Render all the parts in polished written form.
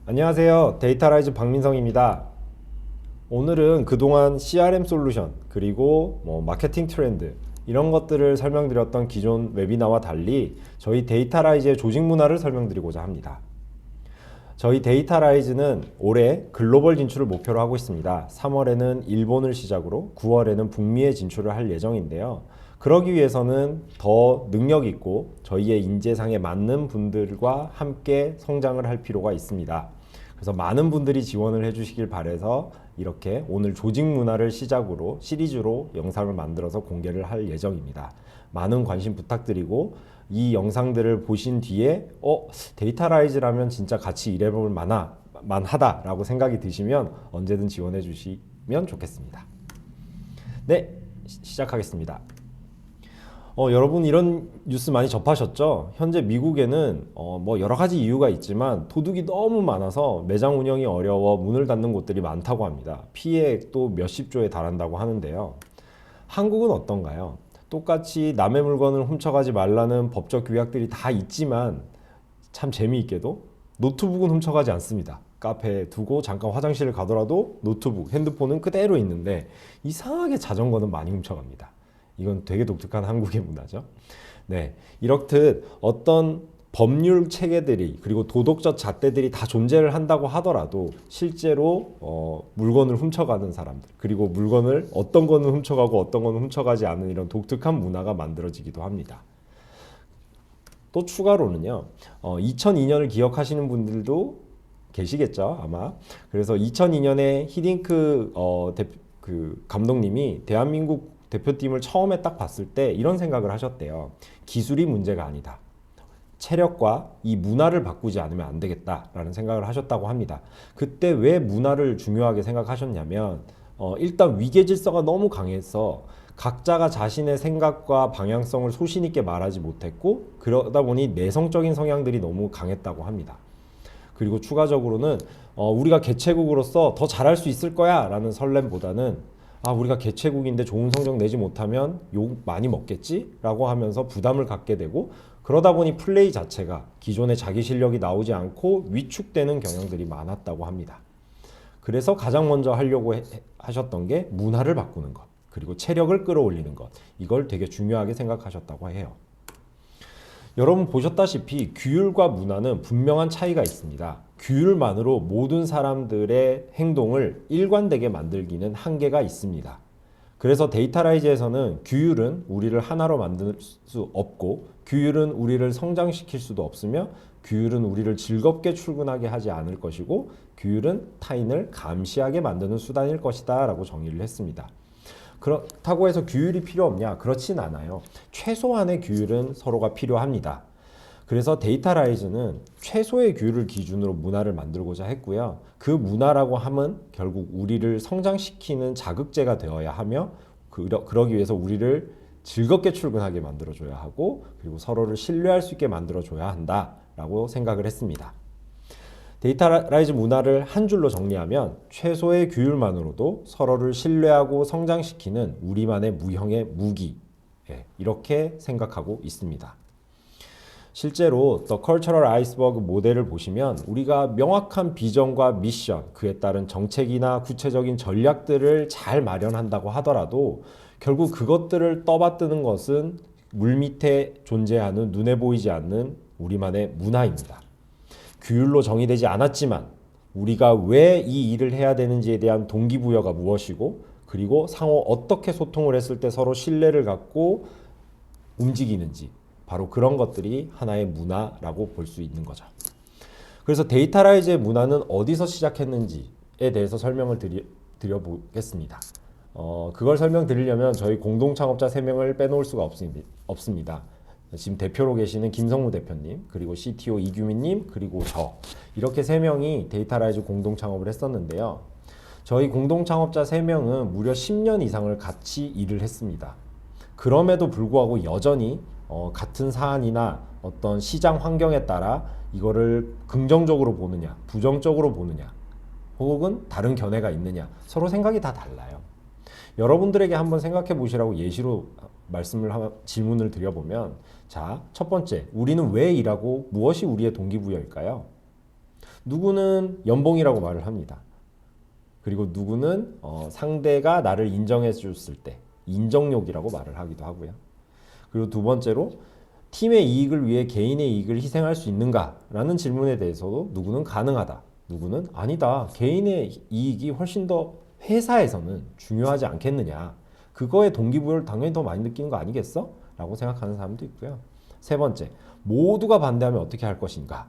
안녕하세요. 데이터라이즈 박민성입니다. 오늘은 그동안 CRM 솔루션 그리고 마케팅 트렌드 이런 것들을 설명드렸던 기존 웨비나와 달리 저희 데이터라이즈의 조직 문화를 설명드리고자 합니다. 저희 데이터라이즈는 올해 글로벌 진출을 목표로 하고 있습니다. 3월에는 일본을 시작으로 9월에는 북미에 진출을 할 예정인데요. 그러기 위해서는 더 능력 있고 저희의 인재상에 맞는 분들과 함께 성장을 할 필요가 있습니다. 그래서 많은 분들이 지원을 해주시길 바라서 이렇게 오늘 조직 문화를 시작으로 시리즈로 영상을 만들어서 공개를 할 예정입니다. 많은 관심 부탁드리고 이 영상들을 보신 뒤에 데이터라이즈라면 진짜 같이 일해볼 만하다라고 생각이 드시면 언제든 지원해 주시면 좋겠습니다. 네, 시작하겠습니다. 여러분 이런 뉴스 많이 접하셨죠? 현재 미국에는 여러 가지 이유가 있지만 도둑이 너무 많아서 매장 운영이 어려워 문을 닫는 곳들이 많다고 합니다. 피해액도 몇십 조에 달한다고 하는데요. 한국은 어떤가요? 똑같이 남의 물건을 훔쳐가지 말라는 법적 규약들이 다 있지만 참 재미있게도 노트북은 훔쳐가지 않습니다. 카페에 두고 잠깐 화장실을 가더라도 노트북, 핸드폰은 그대로 있는데 이상하게 자전거는 많이 훔쳐갑니다. 이건 되게 독특한 한국의 문화죠. 네, 이렇듯 어떤 법률 체계들이 그리고 도덕적 잣대들이 다 존재를 한다고 하더라도 실제로 물건을 훔쳐가는 사람들 그리고 물건을 어떤 거는 훔쳐가고 어떤 거는 훔쳐가지 않는 이런 독특한 문화가 만들어지기도 합니다. 또 추가로는요, 2002년을 기억하시는 분들도 계시겠죠 아마. 그래서 2002년에 히딩크 감독님이 대한민국 대표팀을 처음에 딱 봤을 때 이런 생각을 하셨대요. 기술이 문제가 아니다. 체력과 이 문화를 바꾸지 않으면 안 되겠다라는 생각을 하셨다고 합니다. 그때 왜 문화를 중요하게 생각하셨냐면 일단 위계 질서가 너무 강해서 각자가 자신의 생각과 방향성을 소신 있게 말하지 못했고 그러다 보니 내성적인 성향들이 너무 강했다고 합니다. 그리고 추가적으로는 우리가 개최국으로서 더 잘할 수 있을 거야 라는 설렘보다는 우리가 개최국인데 좋은 성적 내지 못하면 욕 많이 먹겠지? 라고 하면서 부담을 갖게 되고 그러다 보니 플레이 자체가 기존의 자기 실력이 나오지 않고 위축되는 경향들이 많았다고 합니다. 그래서 가장 먼저 하려고 하셨던 게 문화를 바꾸는 것 그리고 체력을 끌어올리는 것 이걸 되게 중요하게 생각하셨다고 해요. 여러분 보셨다시피 규율과 문화는 분명한 차이가 있습니다. 규율만으로 모든 사람들의 행동을 일관되게 만들기는 한계가 있습니다. 그래서 데이터라이즈에서는 규율은 우리를 하나로 만들 수 없고 규율은 우리를 성장시킬 수도 없으며 규율은 우리를 즐겁게 출근하게 하지 않을 것이고 규율은 타인을 감시하게 만드는 수단일 것이다 라고 정의를 했습니다. 그렇다고 해서 규율이 필요 없냐? 그렇진 않아요. 최소한의 규율은 서로가 필요합니다. 그래서 데이터라이즈는 최소의 규율을 기준으로 문화를 만들고자 했고요. 그 문화라고 함은 결국 우리를 성장시키는 자극제가 되어야 하며 그러기 위해서 우리를 즐겁게 출근하게 만들어줘야 하고 그리고 서로를 신뢰할 수 있게 만들어줘야 한다라고 생각을 했습니다. 데이터라이즈 문화를 한 줄로 정리하면 최소의 규율만으로도 서로를 신뢰하고 성장시키는 우리만의 무형의 무기 이렇게 생각하고 있습니다. 실제로 The Cultural Iceberg 모델을 보시면 우리가 명확한 비전과 미션, 그에 따른 정책이나 구체적인 전략들을 잘 마련한다고 하더라도 결국 그것들을 떠받드는 것은 물밑에 존재하는 눈에 보이지 않는 우리만의 문화입니다. 규율로 정의되지 않았지만 우리가 왜 이 일을 해야 되는지에 대한 동기부여가 무엇이고 그리고 상호 어떻게 소통을 했을 때 서로 신뢰를 갖고 움직이는지 바로 그런 것들이 하나의 문화라고 볼 수 있는 거죠. 그래서 데이터라이즈의 문화는 어디서 시작했는지에 대해서 설명을 드려보겠습니다. 그걸 설명드리려면 저희 공동창업자 3명을 빼놓을 수가 없습니다. 지금 대표로 계시는 김성무 대표님, 그리고 CTO 이규민님, 그리고 저 이렇게 3명이 데이터라이즈 공동창업을 했었는데요. 저희 공동창업자 3명은 무려 10년 이상을 같이 일을 했습니다. 그럼에도 불구하고 여전히 같은 사안이나 어떤 시장 환경에 따라 이거를 긍정적으로 보느냐, 부정적으로 보느냐, 혹은 다른 견해가 있느냐, 서로 생각이 다 달라요. 여러분들에게 한번 생각해 보시라고 예시로 질문을 드려보면 자, 첫 번째, 우리는 왜 일하고 무엇이 우리의 동기부여일까요? 누구는 연봉이라고 말을 합니다. 그리고 누구는 상대가 나를 인정해 줬을 때 인정욕이라고 말을 하기도 하고요. 그리고 두 번째로 팀의 이익을 위해 개인의 이익을 희생할 수 있는가라는 질문에 대해서도 누구는 가능하다, 누구는 아니다, 개인의 이익이 훨씬 더 회사에서는 중요하지 않겠느냐, 그거에 동기부여를 당연히 더 많이 느끼는 거 아니겠어? 라고 생각하는 사람도 있고요. 세 번째, 모두가 반대하면 어떻게 할 것인가.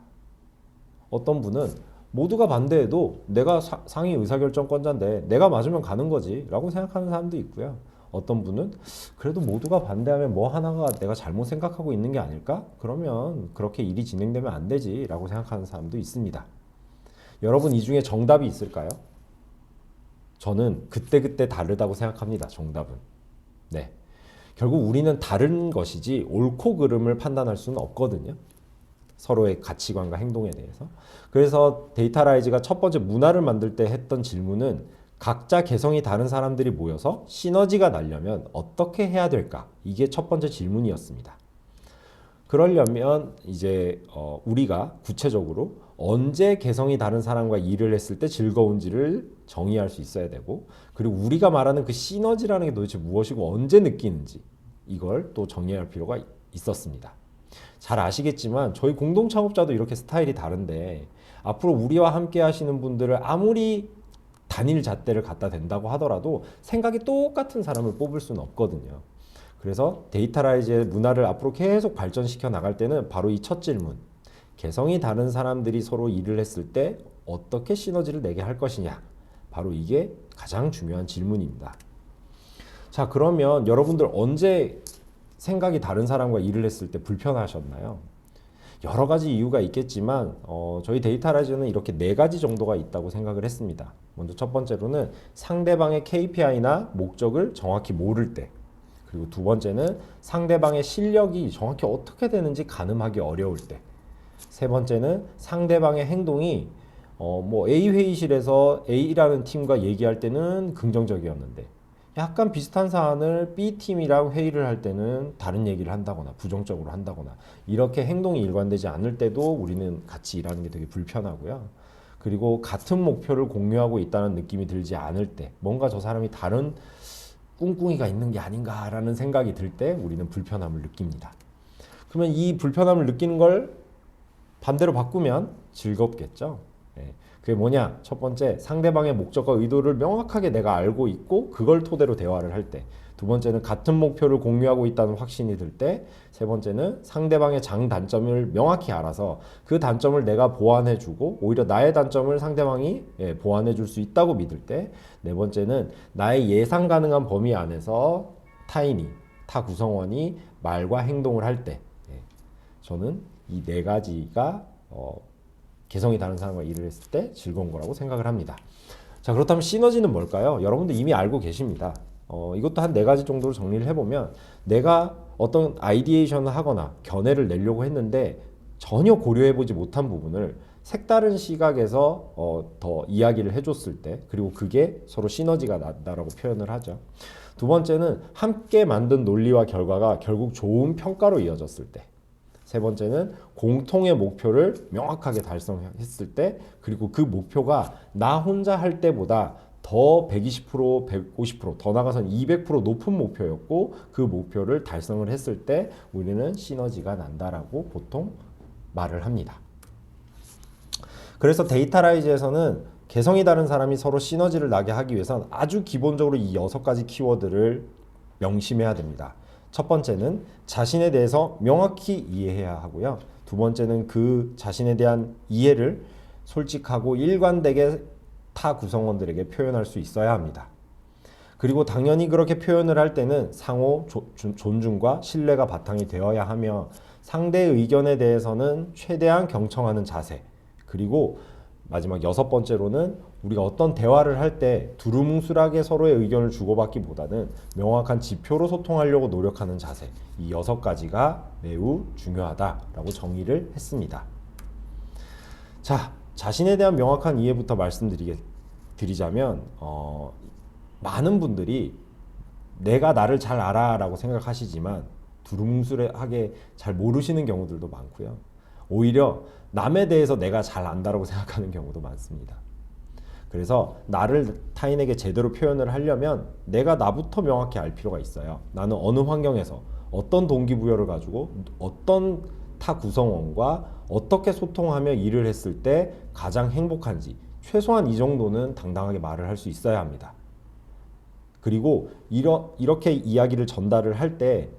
어떤 분은 모두가 반대해도 내가 상위 의사결정권자인데 내가 맞으면 가는 거지 라고 생각하는 사람도 있고요. 어떤 분은 그래도 모두가 반대하면 뭐 하나가 내가 잘못 생각하고 있는 게 아닐까? 그러면 그렇게 일이 진행되면 안 되지 라고 생각하는 사람도 있습니다. 여러분, 이 중에 정답이 있을까요? 저는 그때그때 다르다고 생각합니다. 정답은. 네. 결국 우리는 다른 것이지 옳고 그름을 판단할 수는 없거든요. 서로의 가치관과 행동에 대해서. 그래서 데이터라이즈가 첫 번째 문화를 만들 때 했던 질문은 각자 개성이 다른 사람들이 모여서 시너지가 나려면 어떻게 해야 될까? 이게 첫 번째 질문이었습니다. 그러려면 이제 우리가 구체적으로 언제 개성이 다른 사람과 일을 했을 때 즐거운지를 정의할 수 있어야 되고, 그리고 우리가 말하는 그 시너지라는 게 도대체 무엇이고 언제 느끼는지 이걸 또 정의할 필요가 있었습니다. 잘 아시겠지만 저희 공동 창업자도 이렇게 스타일이 다른데 앞으로 우리와 함께 하시는 분들을 아무리 단일 잣대를 갖다 댄다고 하더라도 생각이 똑같은 사람을 뽑을 수는 없거든요. 그래서 데이터라이즈의 문화를 앞으로 계속 발전시켜 나갈 때는 바로 이 첫 질문, 개성이 다른 사람들이 서로 일을 했을 때 어떻게 시너지를 내게 할 것이냐, 바로 이게 가장 중요한 질문입니다. 자, 그러면 여러분들 언제 생각이 다른 사람과 일을 했을 때 불편하셨나요? 여러 가지 이유가 있겠지만 저희 데이터라이즈는 이렇게 네 가지 정도가 있다고 생각을 했습니다. 먼저 첫 번째로는 상대방의 KPI나 목적을 정확히 모를 때, 그리고 두 번째는 상대방의 실력이 정확히 어떻게 되는지 가늠하기 어려울 때, 세 번째는 상대방의 행동이 뭐 A 회의실에서 A라는 팀과 얘기할 때는 긍정적이었는데 약간 비슷한 사안을 B팀이랑 회의를 할 때는 다른 얘기를 한다거나 부정적으로 한다거나, 이렇게 행동이 일관되지 않을 때도 우리는 같이 일하는 게 되게 불편하고요. 그리고 같은 목표를 공유하고 있다는 느낌이 들지 않을 때, 뭔가 저 사람이 다른 꿍꿍이가 있는 게 아닌가라는 생각이 들 때 우리는 불편함을 느낍니다. 그러면 이 불편함을 느끼는 걸 반대로 바꾸면 즐겁겠죠. 네. 그게 뭐냐? 첫 번째, 상대방의 목적과 의도를 명확하게 내가 알고 있고 그걸 토대로 대화를 할 때. 두 번째는 같은 목표를 공유하고 있다는 확신이 들 때. 세 번째는 상대방의 장단점을 명확히 알아서 그 단점을 내가 보완해주고 오히려 나의 단점을 상대방이 보완해줄 수 있다고 믿을 때. 네 번째는 나의 예상 가능한 범위 안에서 타 구성원이 말과 행동을 할 때. 저는 이 네 가지가 개성이 다른 사람과 일을 했을 때 즐거운 거라고 생각을 합니다. 자, 그렇다면 시너지는 뭘까요? 여러분들 이미 알고 계십니다. 이것도 한 네 가지 정도로 정리를 해보면, 내가 어떤 아이디에이션을 하거나 견해를 내려고 했는데 전혀 고려해보지 못한 부분을 색다른 시각에서 더 이야기를 해줬을 때, 그리고 그게 서로 시너지가 난다라고 표현을 하죠. 두 번째는 함께 만든 논리와 결과가 결국 좋은 평가로 이어졌을 때. 세 번째는 공통의 목표를 명확하게 달성했을 때, 그리고 그 목표가 나 혼자 할 때보다 더 120%, 150%, 더 나가서는 200% 높은 목표였고 그 목표를 달성을 했을 때 우리는 시너지가 난다라고 보통 말을 합니다. 그래서 데이터라이즈에서는 개성이 다른 사람이 서로 시너지를 나게 하기 위해서는 아주 기본적으로 이 6가지 키워드를 명심해야 됩니다. 첫 번째는 자신에 대해서 명확히 이해해야 하고요. 두 번째는 그 자신에 대한 이해를 솔직하고 일관되게 타 구성원들에게 표현할 수 있어야 합니다. 그리고 당연히 그렇게 표현을 할 때는 상호 존중과 신뢰가 바탕이 되어야 하며, 상대의 의견에 대해서는 최대한 경청하는 자세, 그리고 마지막 6번째로는 우리가 어떤 대화를 할 때 두루뭉술하게 서로의 의견을 주고받기보다는 명확한 지표로 소통하려고 노력하는 자세, 이 6가지가 매우 중요하다라고 정의를 했습니다. 자, 자신에 대한 명확한 이해부터 말씀드리자면 많은 분들이 내가 나를 잘 알아 라고 생각하시지만 두루뭉술하게 잘 모르시는 경우들도 많고요. 오히려 남에 대해서 내가 잘 안다라고 생각하는 경우도 많습니다. 그래서 나를 타인에게 제대로 표현을 하려면 내가 나부터 명확히 알 필요가 있어요. 나는 어느 환경에서 어떤 동기부여를 가지고 어떤 타 구성원과 어떻게 소통하며 일을 했을 때 가장 행복한지 최소한 이 정도는 당당하게 말을 할 수 있어야 합니다. 그리고 이렇게 이야기를 전달을 할 때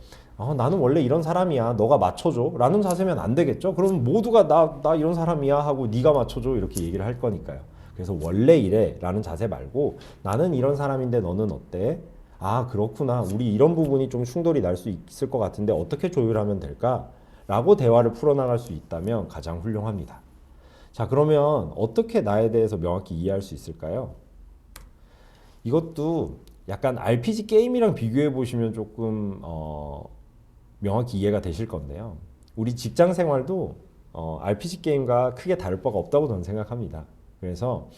나는 원래 이런 사람이야. 너가 맞춰줘. 라는 자세면 안 되겠죠? 그럼 모두가 나 이런 사람이야 하고 네가 맞춰줘. 이렇게 얘기를 할 거니까요. 그래서 원래 이래 라는 자세 말고 나는 이런 사람인데 너는 어때? 아, 그렇구나. 우리 이런 부분이 좀 충돌이 날 수 있을 것 같은데 어떻게 조율하면 될까? 라고 대화를 풀어나갈 수 있다면 가장 훌륭합니다. 자, 그러면 어떻게 나에 대해서 명확히 이해할 수 있을까요? 이것도 약간 RPG 게임이랑 비교해 보시면 조금 명확히 이해가 되실 건데요. 우리 직장 생활도 RPG 게임과 크게 다를 바가 없다고 저는 생각합니다. 그래서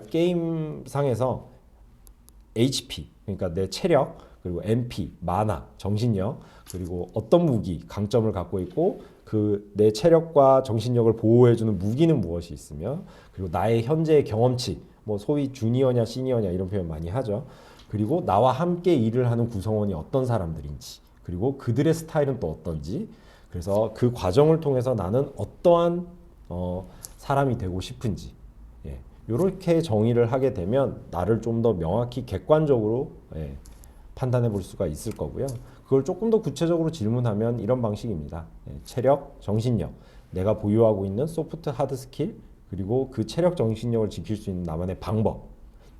게임 상에서 HP, 그러니까 내 체력, 그리고 MP, 마나, 정신력, 그리고 어떤 무기, 강점을 갖고 있고 그 내 체력과 정신력을 보호해주는 무기는 무엇이 있으며, 그리고 나의 현재의 경험치, 뭐 소위 주니어냐 시니어냐 이런 표현 많이 하죠. 그리고 나와 함께 일을 하는 구성원이 어떤 사람들인지, 그리고 그들의 스타일은 또 어떤지, 그래서 그 과정을 통해서 나는 어떠한 사람이 되고 싶은지, 예, 이렇게 정의를 하게 되면 나를 좀 더 명확히 객관적으로 판단해 볼 수가 있을 거고요. 그걸 조금 더 구체적으로 질문하면 이런 방식입니다. 체력, 정신력, 내가 보유하고 있는 소프트, 하드 스킬, 그리고 그 체력, 정신력을 지킬 수 있는 나만의 방법,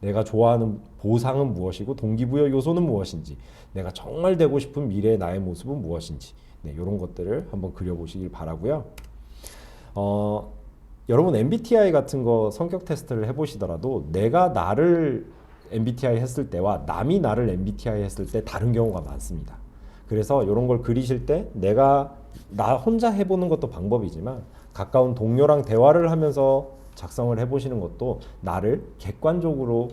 내가 좋아하는 보상은 무엇이고 동기부여 요소는 무엇인지, 내가 정말 되고 싶은 미래의 나의 모습은 무엇인지, 이런 것들을 한번 그려보시길 바라고요. 여러분 MBTI 같은 거 성격 테스트를 해보시더라도 내가 나를 MBTI 했을 때와 남이 나를 MBTI 했을 때 다른 경우가 많습니다. 그래서 이런 걸 그리실 때 내가 나 혼자 해보는 것도 방법이지만 가까운 동료랑 대화를 하면서 작성을 해보시는 것도 나를 객관적으로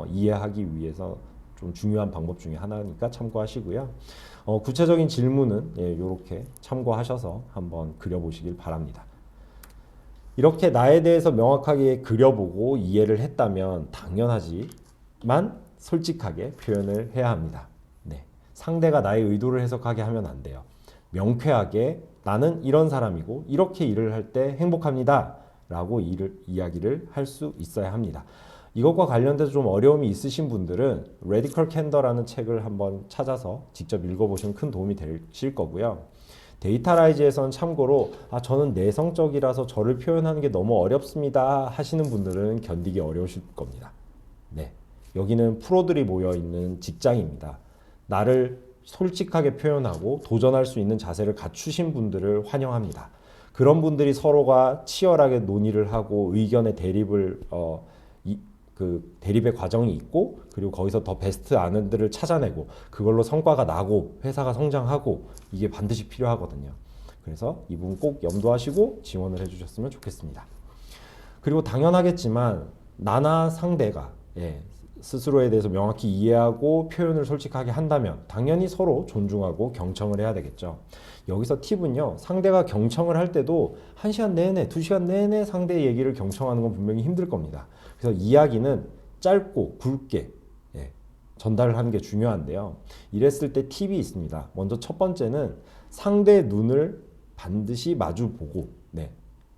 이해하기 위해서 좀 중요한 방법 중에 하나니까 참고하시고요. 구체적인 질문은 이렇게 참고하셔서 한번 그려보시길 바랍니다. 이렇게 나에 대해서 명확하게 그려보고 이해를 했다면 당연하지만 솔직하게 표현을 해야 합니다. 상대가 나의 의도를 해석하게 하면 안 돼요. 명쾌하게 나는 이런 사람이고 이렇게 일을 할 때 행복합니다 라고 이야기를 할 수 있어야 합니다. 이것과 관련돼서 좀 어려움이 있으신 분들은 Radical Candor라는 책을 한번 찾아서 직접 읽어보시면 큰 도움이 되실 거고요. 데이터라이즈에서는 참고로 저는 내성적이라서 저를 표현하는 게 너무 어렵습니다 하시는 분들은 견디기 어려우실 겁니다. 여기는 프로들이 모여있는 직장입니다. 나를 솔직하게 표현하고 도전할 수 있는 자세를 갖추신 분들을 환영합니다. 그런 분들이 서로가 치열하게 논의를 하고 의견의 대립을 그 대립의 과정이 있고, 그리고 거기서 더 베스트 아는들을 찾아내고 그걸로 성과가 나고 회사가 성장하고, 이게 반드시 필요하거든요. 그래서 이 부분 꼭 염두하시고 지원을 해주셨으면 좋겠습니다. 그리고 당연하겠지만 나나 상대가 스스로에 대해서 명확히 이해하고 표현을 솔직하게 한다면 당연히 서로 존중하고 경청을 해야 되겠죠. 여기서 팁은요, 상대가 경청을 할 때도 1시간 내내, 2시간 내내 상대의 얘기를 경청하는 건 분명히 힘들 겁니다. 그래서 이야기는 짧고 굵게 전달을 하는 게 중요한데요. 이랬을 때 팁이 있습니다. 먼저 첫 번째는 상대의 눈을 반드시 마주보고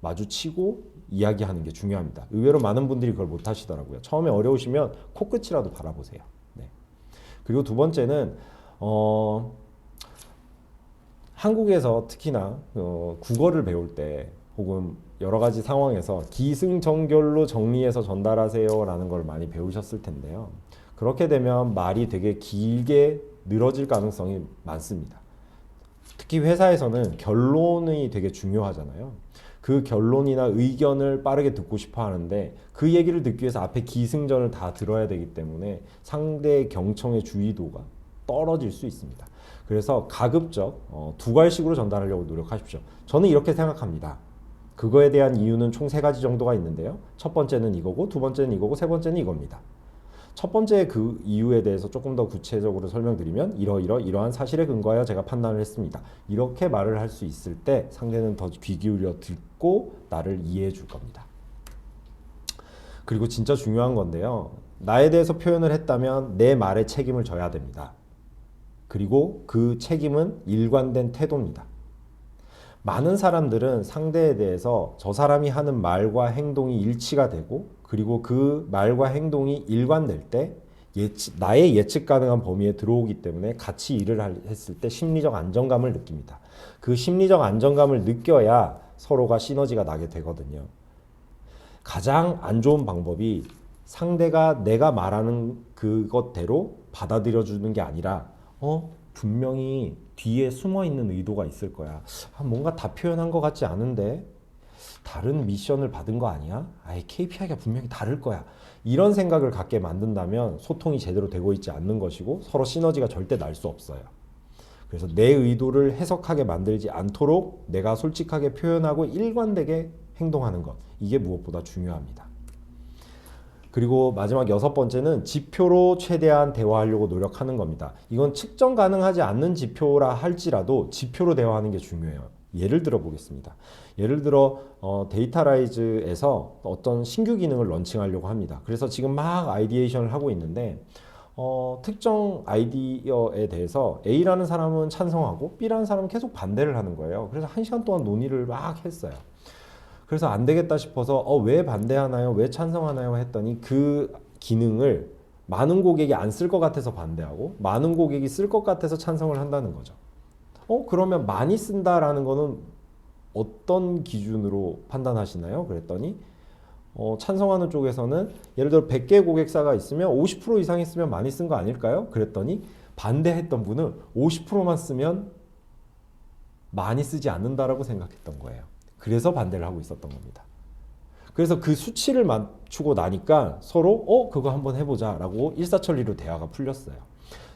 마주치고 이야기하는 게 중요합니다. 의외로 많은 분들이 그걸 못 하시더라고요. 처음에 어려우시면 코끝이라도 바라보세요. 그리고 두 번째는 한국에서 특히나 국어를 배울 때 혹은 여러 가지 상황에서 기승전결로 정리해서 전달하세요 라는 걸 많이 배우셨을 텐데요. 그렇게 되면 말이 되게 길게 늘어질 가능성이 많습니다. 특히 회사에서는 결론이 되게 중요하잖아요. 그 결론이나 의견을 빠르게 듣고 싶어 하는데 그 얘기를 듣기 위해서 앞에 기승전을 다 들어야 되기 때문에 상대의 경청의 주의도가 떨어질 수 있습니다. 그래서 가급적 두 갈식으로 전달하려고 노력하십시오. 저는 이렇게 생각합니다. 그거에 대한 이유는 총 3가지 정도가 있는데요. 첫 번째는 이거고, 두 번째는 이거고, 세 번째는 이겁니다. 첫 번째 그 이유에 대해서 조금 더 구체적으로 설명드리면 이러한 사실에 근거하여 제가 판단을 했습니다. 이렇게 말을 할 수 있을 때 상대는 더 귀 기울여 듣고 나를 이해해 줄 겁니다. 그리고 진짜 중요한 건데요. 나에 대해서 표현을 했다면 내 말에 책임을 져야 됩니다. 그리고 그 책임은 일관된 태도입니다. 많은 사람들은 상대에 대해서 저 사람이 하는 말과 행동이 일치가 되고 그리고 그 말과 행동이 일관될 때 나의 예측 가능한 범위에 들어오기 때문에 같이 일을 했을 때 심리적 안정감을 느낍니다. 그 심리적 안정감을 느껴야 서로가 시너지가 나게 되거든요. 가장 안 좋은 방법이 상대가 내가 말하는 그것대로 받아들여 주는 게 아니라 분명히 뒤에 숨어 있는 의도가 있을 거야. 뭔가 다 표현한 것 같지 않은데 다른 미션을 받은 거 아니야? 아예 KPI가 분명히 다를 거야. 이런 생각을 갖게 만든다면 소통이 제대로 되고 있지 않는 것이고 서로 시너지가 절대 날 수 없어요. 그래서 내 의도를 해석하게 만들지 않도록 내가 솔직하게 표현하고 일관되게 행동하는 것. 이게 무엇보다 중요합니다. 그리고 마지막 여섯 번째는 지표로 최대한 대화하려고 노력하는 겁니다. 이건 측정 가능하지 않는 지표라 할지라도 지표로 대화하는 게 중요해요. 예를 들어 보겠습니다. 예를 들어 데이터라이즈에서 어떤 신규 기능을 런칭하려고 합니다. 그래서 지금 막 아이디에이션을 하고 있는데 특정 아이디어에 대해서 A라는 사람은 찬성하고 B라는 사람은 계속 반대를 하는 거예요. 그래서 1시간 동안 논의를 막 했어요. 그래서 안 되겠다 싶어서 왜 반대하나요? 왜 찬성하나요? 했더니 그 기능을 많은 고객이 안 쓸 것 같아서 반대하고 많은 고객이 쓸 것 같아서 찬성을 한다는 거죠. 그러면 많이 쓴다라는 거는 어떤 기준으로 판단하시나요? 그랬더니 찬성하는 쪽에서는 예를 들어 100개 고객사가 있으면 50% 이상 있으면 많이 쓴 거 아닐까요? 그랬더니 반대했던 분은 50%만 쓰면 많이 쓰지 않는다라고 생각했던 거예요. 그래서 반대를 하고 있었던 겁니다. 그래서 그 수치를 맞추고 나니까 서로 그거 한번 해보자 라고 일사천리로 대화가 풀렸어요.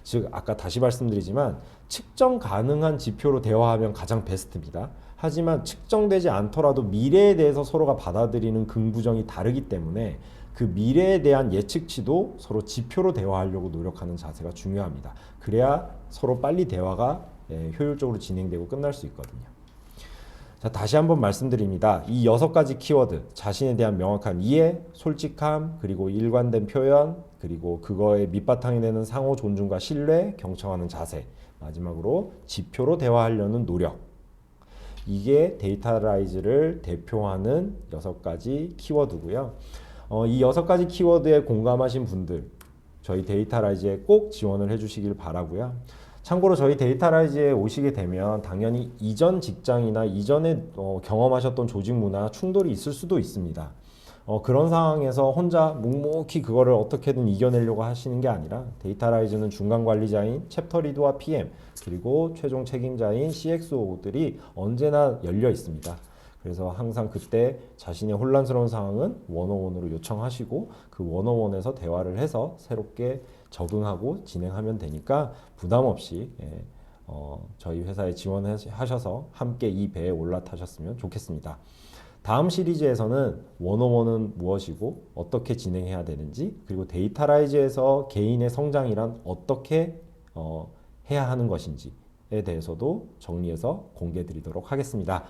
즉 아까 다시 말씀드리지만 측정 가능한 지표로 대화하면 가장 베스트입니다. 하지만 측정되지 않더라도 미래에 대해서 서로가 받아들이는 긍부정이 다르기 때문에 그 미래에 대한 예측치도 서로 지표로 대화하려고 노력하는 자세가 중요합니다. 그래야 서로 빨리 대화가 효율적으로 진행되고 끝날 수 있거든요. 자, 다시 한번 말씀드립니다. 이 6가지 키워드, 자신에 대한 명확한 이해, 솔직함, 그리고 일관된 표현, 그리고 그거의 밑바탕이 되는 상호 존중과 신뢰, 경청하는 자세, 마지막으로 지표로 대화하려는 노력. 이게 데이터라이즈를 대표하는 6가지 키워드고요. 이 6가지 키워드에 공감하신 분들, 저희 데이터라이즈에 꼭 지원을 해주시길 바라고요. 참고로 저희 데이터라이즈에 오시게 되면 당연히 이전 직장이나 이전에 경험하셨던 조직 문화 충돌이 있을 수도 있습니다. 그런 상황에서 혼자 묵묵히 그거를 어떻게든 이겨내려고 하시는 게 아니라 데이터라이즈는 중간 관리자인 챕터 리드와 PM 그리고 최종 책임자인 CXO들이 언제나 열려 있습니다. 그래서 항상 그때 자신의 혼란스러운 상황은 원어원으로 요청하시고 그 원어원에서 대화를 해서 새롭게 적응하고 진행하면 되니까 부담 없이 저희 회사에 지원하셔서 함께 이 배에 올라타셨으면 좋겠습니다. 다음 시리즈에서는 원어원은 무엇이고 어떻게 진행해야 되는지 그리고 데이터라이즈에서 개인의 성장이란 어떻게 해야 하는 것인지에 대해서도 정리해서 공개해 드리도록 하겠습니다.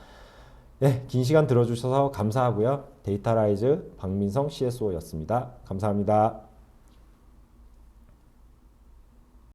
네, 긴 시간 들어주셔서 감사하고요. 데이터라이즈 박민성 CSO였습니다. 감사합니다.